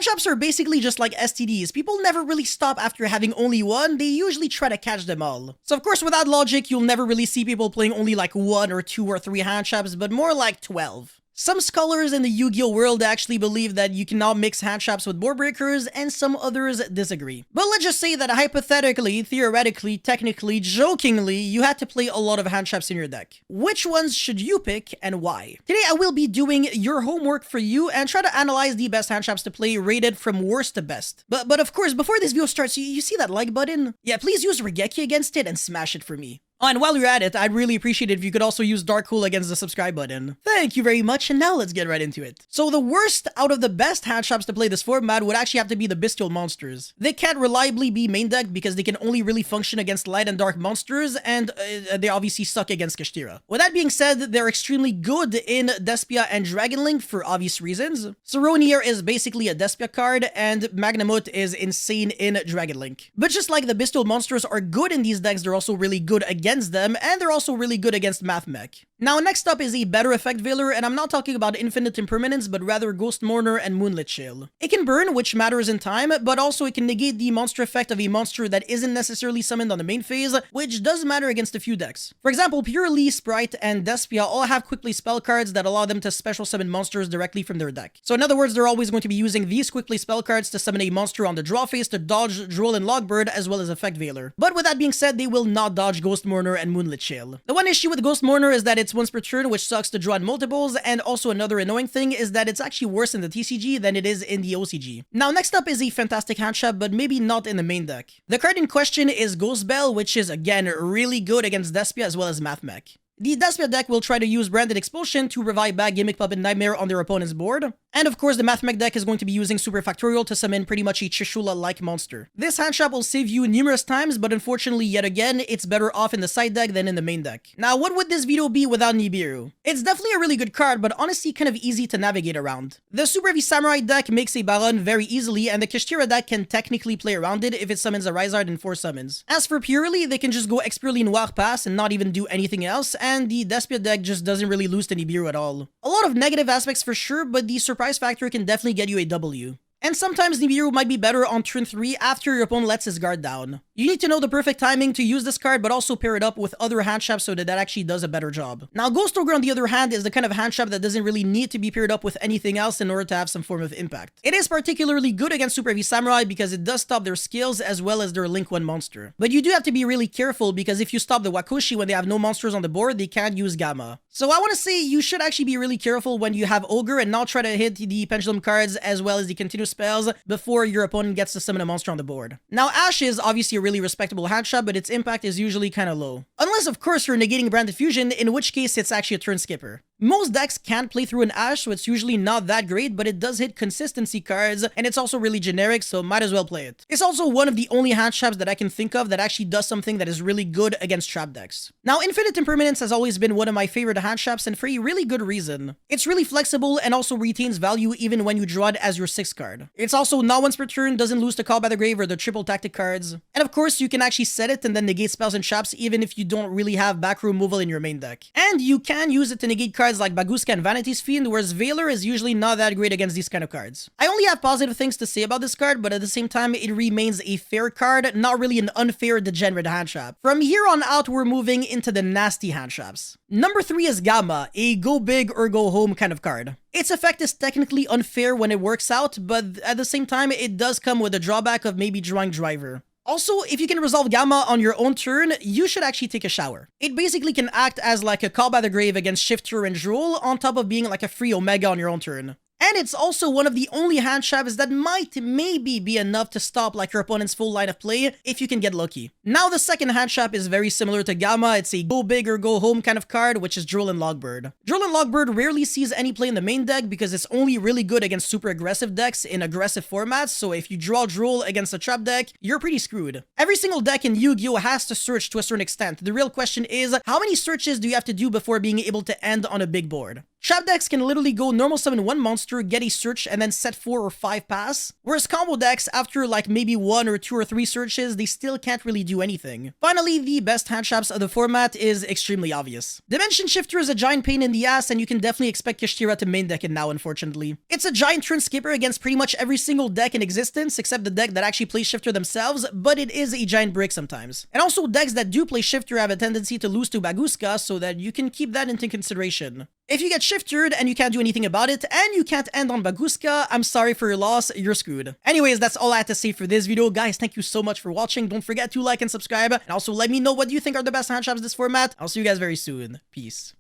Hand traps are basically just like STDs. People never really stop after having only one, they usually try to catch them all. So of course, without logic, you'll never really see people playing only like 1 or 2 or 3 hand traps, but more like 12. Some scholars in the Yu-Gi-Oh world actually believe that you can now mix hand traps with board breakers, and some others disagree. But let's just say that hypothetically, theoretically, technically, jokingly, you had to play a lot of hand traps in your deck. Which ones should you pick and why? Today I will be doing your homework for you and try to analyze the best hand traps to play rated from worst to best. But of course, before this video starts, you see that like button? Yeah, please use Regeki against it and smash it for me. Oh, and while you're at it, I'd really appreciate it if you could also use Dark Hole against the subscribe button. Thank you very much, and now let's get right into it. So the worst out of the best hand traps to play this format would actually have to be the Bestial Monsters. They can't reliably be main decked because they can only really function against light and dark monsters, and they obviously suck against Kashtira. With that being said, they're extremely good in Despia and Dragon Link for obvious reasons. Saronir is basically a Despia card, and Magnamut is insane in Dragon Link. But just like the Bestial Monsters are good in these decks, they're also really good against them, and they're also really good against Math Mech. Now, next up is a better effect Veiler, and I'm not talking about Infinite Impermanence, but rather Ghost Mourner and Moonlit Chill. It can burn, which matters in time, but also it can negate the monster effect of a monster that isn't necessarily summoned on the main phase, which does matter against a few decks. For example, Purely, Sprite, and Despia all have quickly spell cards that allow them to special summon monsters directly from their deck. So in other words, they're always going to be using these quickly spell cards to summon a monster on the draw phase to dodge Droll and Logbird, as well as effect Veiler. But with that being said, they will not dodge Ghost Mourner and Moonlit Chill. The one issue with Ghost Mourner is that it's once per turn, which sucks to draw in multiples, and also another annoying thing is that it's actually worse in the TCG than it is in the OCG. Now, next up is a fantastic hand trap, but maybe not in the main deck. The card in question is Ghost Bell, which is again really good against Despia as well as Math Mech. The Despia deck will try to use Branded Expulsion to revive back Gimmick Puppet Nightmare on their opponent's board. And of course, the Math Mech deck is going to be using Super Factorial to summon pretty much a Trishula-like monster. This hand trap will save you numerous times, but unfortunately, yet again, it's better off in the side deck than in the main deck. Now, what would this video be without Nibiru? It's definitely a really good card, but honestly kind of easy to navigate around. The Super Heavy Samurai deck makes a Baron very easily, and the Kashtira deck can technically play around it if it summons a Rizard in 4 summons. As for Purely, they can just go Expurely Noir Pass and not even do anything else, and the Despia deck just doesn't really lose to Nibiru at all. A lot of negative aspects for sure, but the surprise factor can definitely get you a W. And sometimes Nibiru might be better on turn 3 after your opponent lets his guard down. You need to know the perfect timing to use this card, but also pair it up with other hand traps so that actually does a better job. Now, Ghost Ogre on the other hand is the kind of hand trap that doesn't really need to be paired up with anything else in order to have some form of impact. It is particularly good against Super Heavy Samurai because it does stop their skills as well as their Link 1 monster. But you do have to be really careful because if you stop the Wakoshi when they have no monsters on the board, they can't use Gamma. So I want to say you should actually be really careful when you have Ogre and not try to hit the Pendulum cards as well as the continuous spells before your opponent gets to summon a monster on the board. Now, Ash is obviously a really respectable hand trap, but its impact is usually kind of low. Unless, of course, you're negating Branded Fusion, in which case it's actually a turn skipper. Most decks can't play through an Ash, so it's usually not that great, but it does hit consistency cards, and it's also really generic, so might as well play it. It's also one of the only hand traps that I can think of that actually does something that is really good against trap decks. Now, Infinite Impermanence has always been one of my favorite hand traps, and for a really good reason. It's really flexible and also retains value even when you draw it as your 6th card. It's also not once per turn, doesn't lose to Call by the Grave or the triple tactic cards. And of course, you can actually set it and then negate spells and traps even if you don't really have back row removal in your main deck. And you can use it to negate cards like Baguska and Vanity's Fiend, whereas Veiler is usually not that great against these kind of cards. I only have positive things to say about this card, but at the same time, it remains a fair card, not really an unfair degenerate hand trap. From here on out, we're moving into the nasty hand traps. Number 3 is Gamma, a go big or go home kind of card. Its effect is technically unfair when it works out, but at the same time, it does come with a drawback of maybe drawing Driver. Also, if you can resolve Gamma on your own turn, you should actually take a shower. It basically can act as like a Call by the Grave against Shifter and Droll on top of being like a free Omega on your own turn. And it's also one of the only hand traps that might maybe be enough to stop like your opponent's full line of play if you can get lucky. Now the second hand trap is very similar to Gamma. It's a go big or go home kind of card, which is Droll and Logbird. Droll and Logbird rarely sees any play in the main deck because it's only really good against super aggressive decks in aggressive formats, so if you draw Droll against a trap deck, you're pretty screwed. Every single deck in Yu-Gi-Oh! Has to search to a certain extent. The real question is, how many searches do you have to do before being able to end on a big board? Trap decks can literally go normal summon 1 monster, get a search, and then set 4 or 5 pass. Whereas combo decks, after like maybe 1 or 2 or 3 searches, they still can't really do anything. Finally, the best hand traps of the format is extremely obvious. Dimension Shifter is a giant pain in the ass, and you can definitely expect Kashtira to main deck it now, unfortunately. It's a giant turn skipper against pretty much every single deck in existence, except the deck that actually plays Shifter themselves, but it is a giant brick sometimes. And also, decks that do play Shifter have a tendency to lose to Baguska, so that you can keep that into consideration. If you get shifted and you can't do anything about it, and you can't end on Baguska, I'm sorry for your loss, you're screwed. Anyways, that's all I had to say for this video. Guys, thank you so much for watching. Don't forget to like and subscribe, and also let me know what you think are the best hand traps this format. I'll see you guys very soon. Peace.